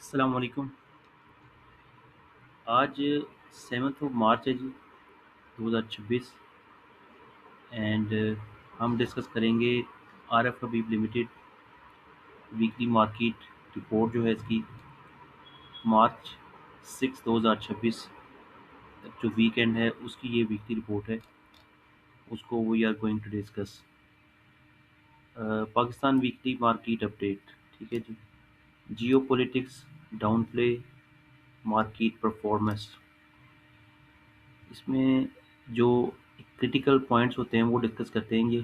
अस्सलाम वालेकुम। आज 7 मार्च है जी 2026 एंड हम डिस्कस करेंगे आरएफ हबीब लिमिटेड वीकली मार्केट रिपोर्ट जो है इसकी मार्च 6 2026 जो वीकेंड है उसकी ये वीकली रिपोर्ट है, उसको we are going to discuss. Pakistan weekly market update. ठीक है जी। Geo politics down play market performance. इसमें जो क्रिटिकल पॉइंट्स होते हैं वो डिस्कस करते हैं। ये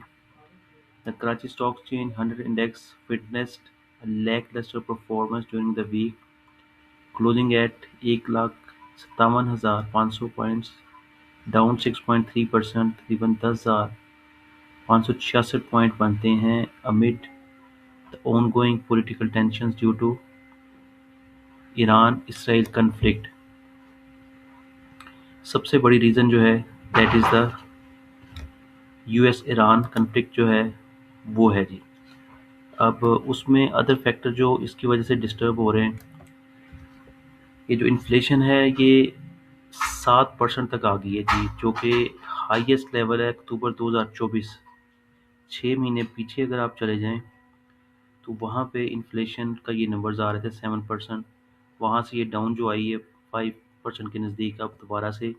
The Karachi Stock Exchange 100 Index witnessed a lackluster performance during the week, closing at 1,57,500 points, down 6.3%. तकरीबन 10,566 पॉइंट बनते हैं amid the ongoing political tensions due to Iran-Israel conflict। सबसे बड़ी रीज़न जो है that is the US Iran conflict जो है वो है जी। अब उसमें अदर फैक्टर जो इसकी वजह से डिस्टर्ब हो रहे हैं, ये जो इन्फ्लेशन है ये 7% तक आ गई है जी, जो कि हाईएस्ट लेवल है अक्टूबर 2024। 6 महीने पीछे अगर आप चले जाएं तो वहाँ पे इन्फ्लेशन का ये नंबर्स आ रहे थे 7%। वहाँ से ये डाउन जो आई है 5% के नज़दीक, अब दोबारा से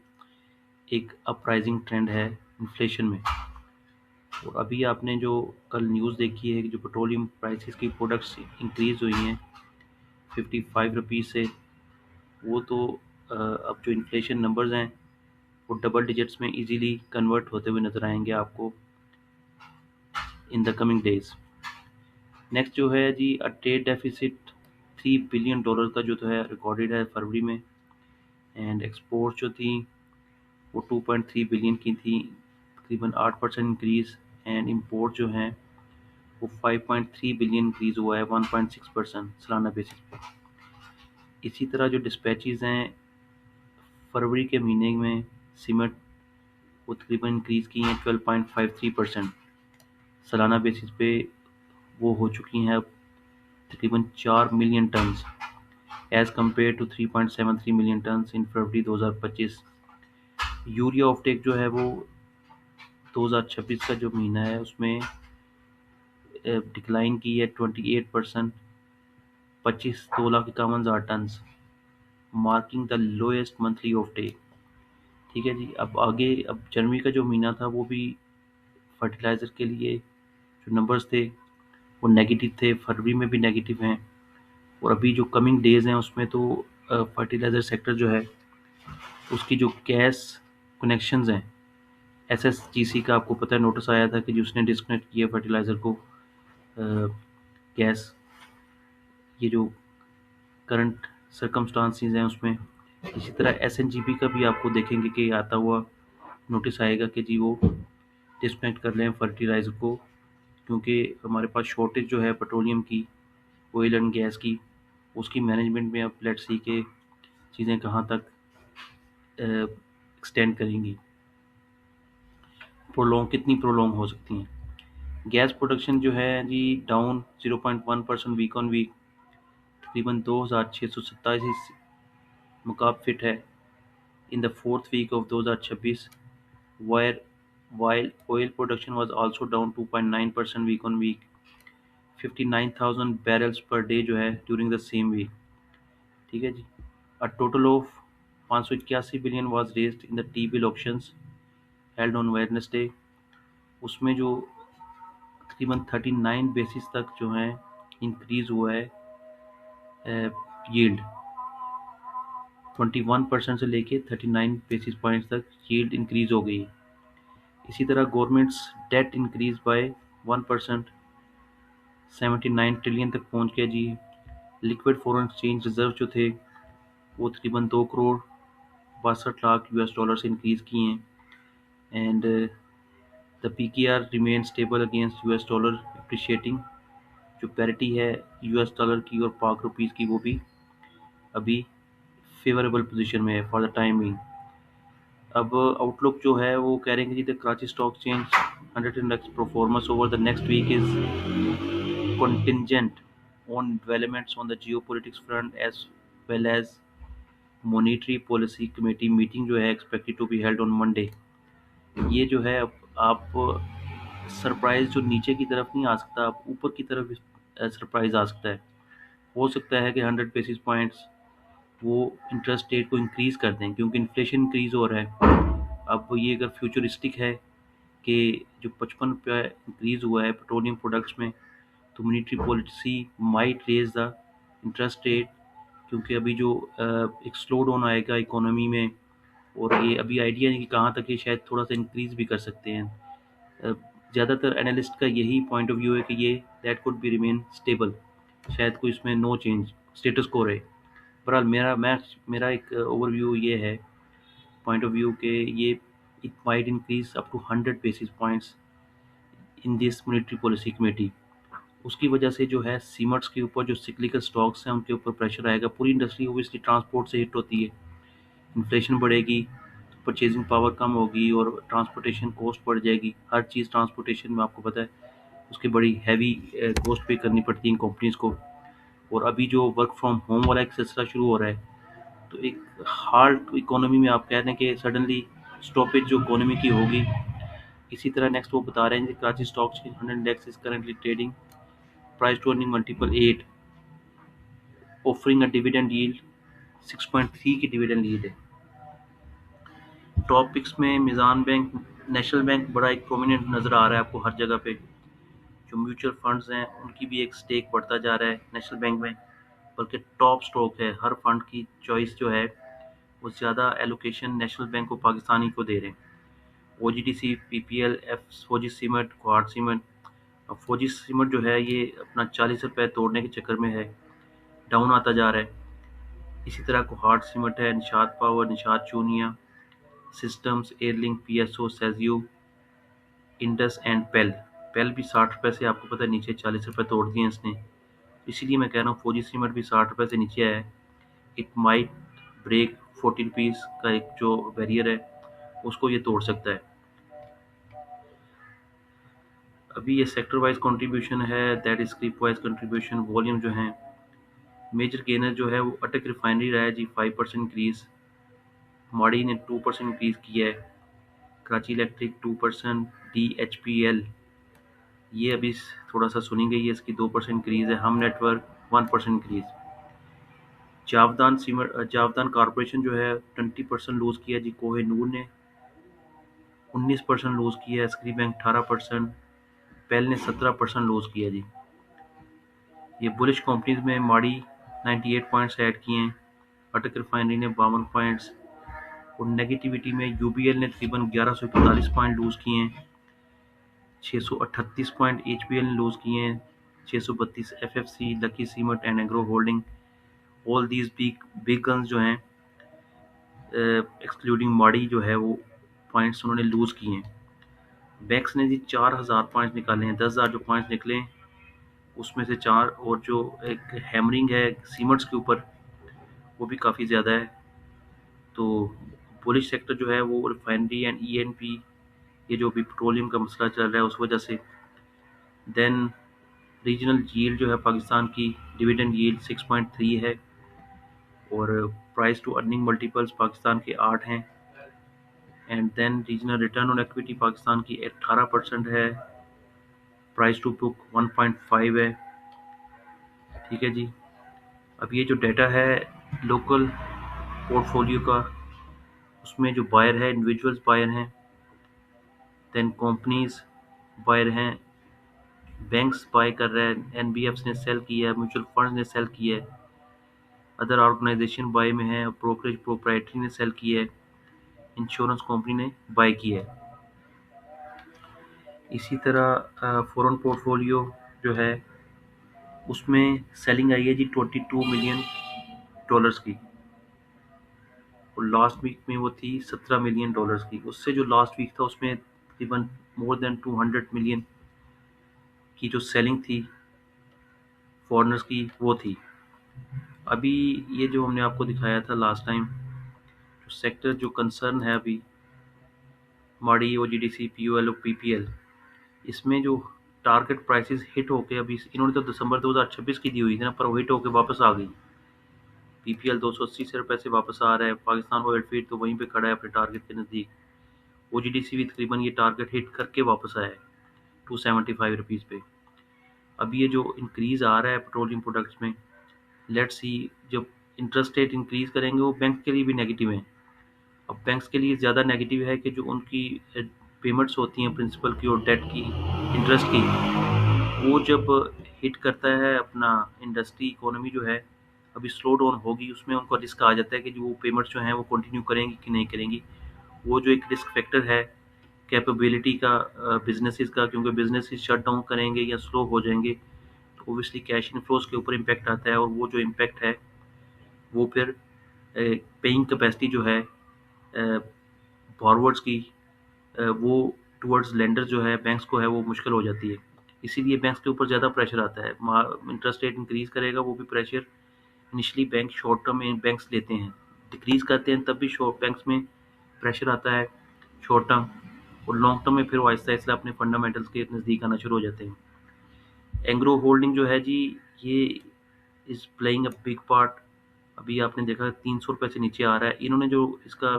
एक अपराइजिंग ट्रेंड है इन्फ्लेशन में। और अभी आपने जो कल न्यूज़ देखी है कि जो पेट्रोलियम प्राइसेस की प्रोडक्ट्स इंक्रीज़ हुई हैं 55 रुपीज़ से, वो तो अब जो इन्फ्लेशन नंबर्स हैं वो डबल डिजिट्स में इजीली कन्वर्ट होते हुए नज़र आएंगे आपको in the coming days. Next जो है जी, ट्रेड डेफिसिट $3 बिलियन का जो तो है रिकॉर्डेड है फरवरी में, एंड एक्सपोर्ट जो थी वो 2.3 बिलियन की थी, तकरीबन 8% इंक्रीज़, एंड इम्पोर्ट जो हैं वो 5.3 बिलियन इंक्रीज़ हुआ है 1.6% सालाना बेसिस पे। इसी तरह जो डिस्पैचेज़ हैं फरवरी के महीने में सीमेंट वो तकरीबन इंक्रीज़ की हैं 12.53% सालाना बेसिस पे, वो हो चुकी हैं अब तकरीबन 4 million tons as compare to 3.73 million tons in February 2025। Urea offtake जो है वो 2026 का जो महीना है उसमें डिक्लाइन की है 28%, 2,51,000 tons, marking the lowest monthly offtake. ठीक है जी। अब आगे अब जनवरी का जो महीना था वो भी फर्टिलाइज़र के लिए जो नंबर्स थे वो नेगेटिव थे, फरवरी में भी नेगेटिव हैं, और अभी जो कमिंग डेज़ हैं उसमें तो फर्टिलाइज़र सेक्टर जो है उसकी जो गैस कनेक्शंस हैं, एसएसजीसी का आपको पता है नोटिस आया था कि जिसने डिस्कनेक्ट किया फर्टिलाइज़र को गैस। ये जो करंट सर्कमस्टांसिस हैं उसमें, इसी तरह एसएनजीपी का भी आपको देखेंगे कि आता हुआ नोटिस आएगा कि जी वो डिस्कनेक्ट कर लें फर्टिलाइज़र को, क्योंकि हमारे पास शॉर्टेज जो है पेट्रोलियम की, ऑयल एंड गैस की, उसकी मैनेजमेंट में अब लेट्स सी के चीज़ें कहाँ तक एक्सटेंड करेंगी, कितनी प्रोलॉन्ग हो सकती हैं। गैस प्रोडक्शन जो है जी डाउन 0.1% वीक ऑन वीक, तकरीबन 2,687 मुकाब फिट है in the fourth week of 2026, while oil production was also down 2.9% week on week, 59,000 barrels per day जो है during the same week। ठीक है जी। A total of 581 billion was raised in the T-bill auctions held on Wednesday। उसमें जो तकरीबन 39 basis तक जो है इंक्रीज हुआ है यील्ड, 21% से लेके 39 बेसिस पॉइंट्स तक यील्ड इंक्रीज हो गई। इसी तरह governments debt increase by 1%, 79 trillion तक पहुंच गया जी। लिक्विड फॉरेन एक्सचेंज रिजर्व जो थे वो तकरीबन 2 करोड़ 62 लाख यूएस डॉलर से इंक्रीज किए हैं, and the PKR remain stable against US dollar appreciating. जो पैरिटी है यूएस डॉलर की और पाक रुपीज़ की वो भी अभी फेवरेबल पोजीशन में है फॉर द टाइम बिंग। अब आउटलुक जो है वो कह रहे हैं कि the Karachi stock exchange 100 index performance over the next week is contingent on developments on the geopolitics front as well as monetary policy committee meeting जो है expected to be held on Monday. ये जो है आप सरप्राइज जो नीचे की तरफ नहीं आ सकता, आप ऊपर की तरफ सरप्राइज आ सकता है। हो सकता है कि 100 बेसिस पॉइंट्स वो इंटरेस्ट रेट को इंक्रीज़ कर दें क्योंकि इन्फ्लेशन इंक्रीज़ हो रहा है। अब ये अगर फ्यूचरिस्टिक है कि जो 55 पे इंक्रीज़ हुआ है पेट्रोलियम प्रोडक्ट्स में, तो monetary policy might raise the interest rate, क्योंकि अभी जो एक स्लो डाउन आएगा इकोनॉमी में, और ये अभी आइडिया नहीं कि कहाँ तक ये शायद थोड़ा सा इंक्रीज़ भी कर सकते हैं। अ, ज़्यादातर एनालिस्ट का यही पॉइंट ऑफ व्यू है कि ये that could be remain stable, शायद कोई इसमें नो चेंज स्टेटस को रहे। बहरहाल मेरा एक ओवरव्यू ये है, पॉइंट ऑफ व्यू के ये it might increase up to 100 basis points in this monetary policy committee. उसकी वजह से जो है सीमेंट्स के ऊपर जो सिक्लिकल स्टॉक्स हैं उनके ऊपर प्रेशर आएगा। पूरी इंडस्ट्री ओबियसली ट्रांसपोर्ट से हिट होती है, इन्फ्लेशन बढ़ेगी, परचेजिंग पावर कम होगी और ट्रांसपोर्टेशन कॉस्ट बढ़ जाएगी। हर चीज़ ट्रांसपोर्टेशन में आपको पता है उसकी बड़ी हैवी कॉस्ट पे करनी पड़ती है इन कंपनीज़ को। और अभी जो वर्क फ्रॉम होम वाला एक सिलसिला शुरू हो रहा है, तो एक हार्ड इकोनॉमी में आप कह दें कि सडनली स्टॉपेज जो इकोनॉमी की होगी। इसी तरह नेक्स्ट वो बता रहे हैं कि Karachi stock exchange 100 index is currently trading price to earning multiple 8, offering a dividend yield 6.3 की डिविडेंड यील्ड है। टॉप पिक्स में मिज़ान बैंक, नेशनल बैंक बड़ा एक प्रोमिनेंट नज़र आ रहा है आपको हर जगह पे। जो म्यूचुअल फंड्स हैं उनकी भी एक स्टेक बढ़ता जा रहा है नेशनल बैंक में, बल्कि टॉप स्टॉक है। हर फंड की चॉइस जो है वो ज़्यादा allocation national bank of Pakistani को दे रहे हैं। OGDC, PPL, फौजी सीमेंट, क्वाड सीमेंट। अब फौजी सीमेंट जो है ये अपना 40 रुपये तोड़ने के चक्कर में है, डाउन आता जा रहा है। इसी तरह कोहार्ड सीमेंट है, Nishat power, Nishat Chunian, systems, Airlink, PSO, सेजियो, इंडस एंड पेल। पेल भी 60 रुपये से आपको पता है नीचे 40 रुपये तोड़ दिए इसने। इसीलिए मैं कह रहा हूँ फौजी सीमेंट भी 60 रुपये से नीचे आया है। इट माइट ब्रेक 40 रुपीज़ का एक जो बैरियर है उसको ये तोड़ सकता है। अभी ये सेक्टर वाइज कंट्रीब्यूशन है, that is script wise contribution volume जो है। मेजर गेनर जो है वो अटक रिफाइनरी रहा है जी, 5% इंक्रीज। माड़ी ने 2% इंक्रीज किया है। कराची इलेक्ट्रिक 2%। DHPL ये अभी थोड़ा सा सुनी गई है, इसकी 2% इंक्रीज है। हम नेटवर्क 1% इंक्रीज। जावदान कॉरपोरेशन जो है 20% लूज किया जी। कोहिनूर ने 19% लूज किया है। स्क्री बैंक 18%। पेल ने 17% लूज किया जी। ये बुलिश कंपनीज में माड़ी 98 पॉइंट्स ऐड किए हैं, अटक रिफाइनरी ने 52 पॉइंट्स, और नेगेटिविटी में UBL ने तकरीबन 1141 पॉइंट लूज किए हैं। 638 पॉइंट HPL ने लूज किए हैं। 632 FFC, lucky cement and agro holding, all these big guns जो हैं एक्सक्लूडिंग माड़ी जो है वो पॉइंट्स उन्होंने लूज किए हैं। बैंक्स ने जी 4000 पॉइंट्स निकाले हैं। 10,000 जो पॉइंट्स निकले उसमें से 4, और जो एक हैमरिंग है सीमेंट्स के ऊपर वो भी काफ़ी ज़्यादा है। तो बुलिश सेक्टर जो है वो रिफाइनरी एंड ENP, ये जो भी पेट्रोलियम का मसला चल रहा है उस वजह से। देन रीजनल यील्ड जो है पाकिस्तान की, डिविडेंड यील्ड 6.3 है, और price to earning multiples Pakistan के 8 हैं। And then regional return on equity Pakistan की 18% है, प्राइस टू बुक 1.5 है। ठीक है जी। अब ये जो डाटा है लोकल पोर्टफोलियो का, उसमें जो बायर है इंडिविजुअल्स बायर हैं, देन कंपनीज बायर हैं, बैंक्स बाय कर रहे हैं, NBFs ने सेल किया है, म्यूचुअल फंड्स ने सेल किया है, अदर ऑर्गेनाइजेशन बाय में है, ब्रोकरेज प्रोप्राइटरी ने सेल किया है, इंश्योरेंस कंपनी ने बाय किया है। इसी तरह फॉरेन पोर्टफोलियो जो है उसमें सेलिंग आई है जी 22 मिलियन डॉलर्स की, और लास्ट वीक में वो थी 17 मिलियन डॉलर्स की। उससे जो लास्ट वीक था उसमें तकरीबन मोर देन 200 मिलियन की जो सेलिंग थी फॉरेनर्स की वो थी। अभी ये जो हमने आपको दिखाया था लास्ट टाइम, जो सेक्टर जो कंसर्न है अभी माड़ी, OGDC, POL और PPL, इसमें जो टारगेट प्राइसेस हिट होके अभी इन्होंने तो दिसंबर 2026 की दी हुई थी ना, पर वो हिट होके वापस आ गई। पीपीएल 280 से रुपये से वापस आ रहा है। पाकिस्तान ऑयल फीड तो वहीं पे खड़ा है अपने टारगेट के नज़दीक। ओजीडीसी भी तकरीबन ये टारगेट हिट करके वापस आया है 275 रुपीज़ पे। अब ये जो इंक्रीज़ आ रहा है पेट्रोलियम प्रोडक्ट्स में, लेट्स सी, जब इंटरेस्ट रेट इंक्रीज़ करेंगे वो बैंक के लिए भी नेगेटिव है। अब बैंक्स के लिए ज़्यादा नेगेटिव है कि जो उनकी पेमेंट्स होती हैं प्रिंसिपल की और डेट की, इंटरेस्ट की, वो जब हिट करता है अपना इंडस्ट्री इकोनॉमी जो है अभी स्लो डाउन होगी, उसमें उनको रिस्क आ जाता है कि जो वो पेमेंट्स जो हैं वो कंटिन्यू करेंगी कि नहीं करेंगी। वो जो एक रिस्क फैक्टर है कैपेबिलिटी का बिजनेसेस का, क्योंकि बिजनेसेस शट डाउन करेंगे या स्लो हो जाएंगे तो ओबियसली कैश इनफ्लोज के ऊपर इम्पैक्ट आता है, और वो जो इम्पैक्ट है वो फिर पेइंग कैपेसिटी जो है फॉरवर्ड्स की, वो टुवर्ड्स लेंडर जो है बैंक्स को है वो मुश्किल हो जाती है। इसीलिए बैंक्स के ऊपर ज़्यादा प्रेशर आता है। इंटरेस्ट रेट इंक्रीज़ करेगा वो भी pressure initially bank short term में बैंक्स लेते हैं, डिक्रीज़ करते हैं तब भी शॉर्ट बैंक्स में प्रेशर आता है शॉर्ट टर्म, और लॉन्ग टर्म में फिर वो आहिस्ता आहिस्ता अपने फंडामेंटल्स के नज़दीक आना शुरू हो जाते हैं। एंग्रो होल्डिंग जो है जी, ये is playing a big part. अभी आपने देखा 300 रुपये से नीचे आ रहा है। इन्होंने जो इसका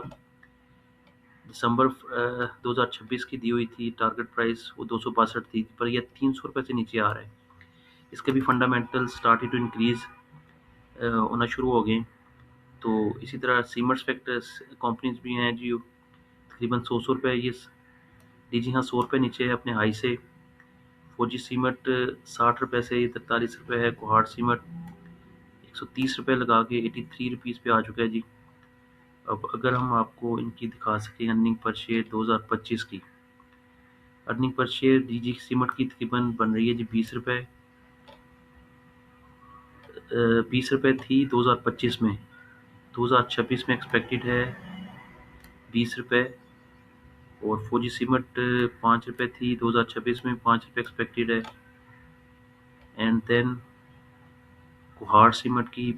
दिसंबर 2026 की दी हुई थी टारगेट प्राइस वो 262 थी, पर यह 300 रुपये से नीचे आ रहा है। इसके भी फंडामेंटल स्टार्टेड टू इंक्रीज होना शुरू हो गए। तो इसी तरह सीमेंट्स फैक्टर्स कंपनीज भी हैं जी, तकरीबन 100 रुपये ये जी हाँ 100 रुपये नीचे है अपने हाई से। फौजी सीमेंट 60 रुपये से 43 रुपये है। कोहाड़ सीमेंट 130 रुपये लगा के 83 रुपीज़ पे आ चुका है जी। अब अगर हम आपको इनकी दिखा सकें अर्निंग पर शेयर 2025 की, earning per share DG cement की तकरीबन बन रही है जी 20 रुपये। 20 रुपये थी 2025 में, 2026 में एक्सपेक्टेड है 20 रुपये। और फौजी सीमेंट 5 रुपये थी 2026 में, 5 रुपये एक्सपेक्टेड है। एंड देन कुहाड़ सीमेंट की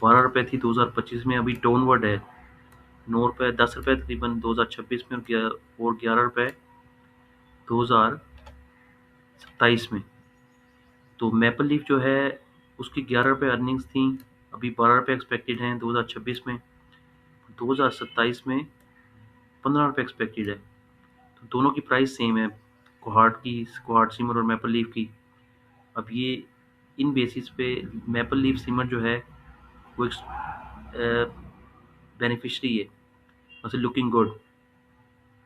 12 रुपये थी 2025 में, अभी डाउनवर्ड है 9 रुपये 10 रुपये तकरीबन 2026 में, और 11 रुपये 2027 में। तो मैपल लीफ जो है उसकी 11 रुपये अर्निंग्स थी, अभी 12 रुपये एक्सपेक्टेड हैं 2026 में। 2027 में 15 रुपये एक्सपेक्टेड है। तो दोनों की प्राइस सेम है, कुहाड़ सीमेंट और मैपल लीफ की। अब ये इन बेसिस पे मैपल लीफ सीमेंट जो है वो एक बेनिफिशरी है, मतलब लुकिंग गुड,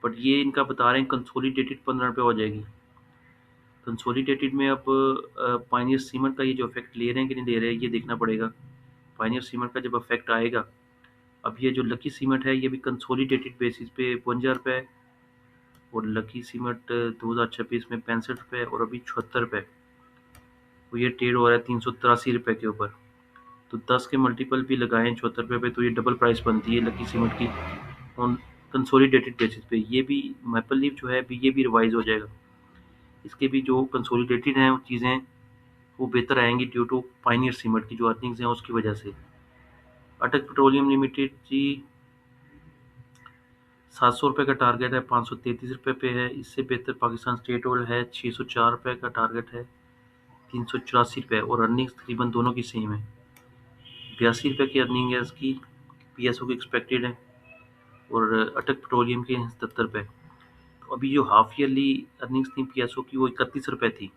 बट ये इनका बता रहे हैं कंसोलिडेटेड 15 रुपये हो जाएगी। कंसोलिडेटेड में अब पायनियर सीमेंट का ये जो इफेक्ट ले रहे हैं कि नहीं ले रहे हैं ये देखना पड़ेगा। पायनियर सीमेंट का जब इफेक्ट आएगा, अब ये जो लकी सीमेंट है ये भी कंसोलिडेटेड बेसिस पे 52 रुपये, और लकी सीमेंट 2026 में 65 रुपये और अभी 76 रुपये। तो ये ट्रेड हो रहा है 383 रुपये के ऊपर। तो 10 के मल्टीपल भी लगाएं 74 रुपये पे तो ये डबल प्राइस बनती है लकी सीमेंट की ऑन कंसोलिडेटेड बेसिस पे। ये भी मैपल लीफ जो है अभी ये भी रिवाइज हो जाएगा। इसके भी जो कंसोलिडेटेड हैं वो चीज़ें वो बेहतर आएंगी ड्यू टू पायनियर सीमेंट की जो अर्निंग्स हैं उसकी वजह से। अटक पेट्रोलियम लिमिटेड जी 700 रुपये का टारगेट है, 533 रुपये पे है। इससे बेहतर पाकिस्तान स्टेट ऑयल है, 604 रुपये का टारगेट है, 384 रुपये, और अर्निंग्स तकरीबन दोनों की सेम है। 82 रुपये की अर्निंग है इसकी, पीएसओ की एक्सपेक्टेड है, और अटक पेट्रोलियम के 77 रुपये। तो अभी जो हाफ ईयरली अर्निंग्स थी पीएसओ की वो 31 रुपये थी।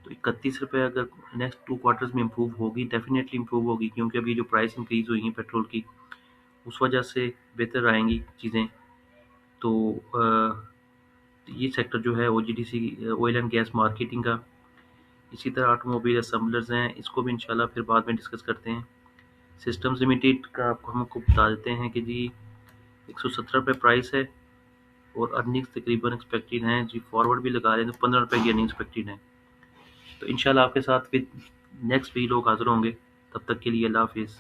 तो 31 रुपये अगर नेक्स्ट 2 क्वार्टर्स में इम्प्रूव होगी, डेफिनेटली इम्प्रूव होगी, क्योंकि अभी जो प्राइस इंक्रीज़ हुई है पेट्रोल की उस वजह से बेहतर आएंगी चीज़ें। तो ये सेक्टर जो है OGDC oil and gas marketing का। इसी तरह ऑटोमोबाइल असेंबलर्स हैं, इसको भी इंशाल्लाह फिर बाद में डिस्कस करते हैं। सिस्टम्स लिमिटेड का आपको हमको बता देते हैं कि जी 117 रुपये प्राइस है, और अर्निंग्स तकरीबन एक्सपेक्टेड हैं जी, फॉरवर्ड भी लगा रहे हैं तो 15 रुपये की अर्निंग एक्सपेक्टेड है। तो इंशाल्लाह आपके साथ फिर नेक्स्ट वीडियो हाज़िर होंगे, तब तक के लिए अल्लाह हाफिज़।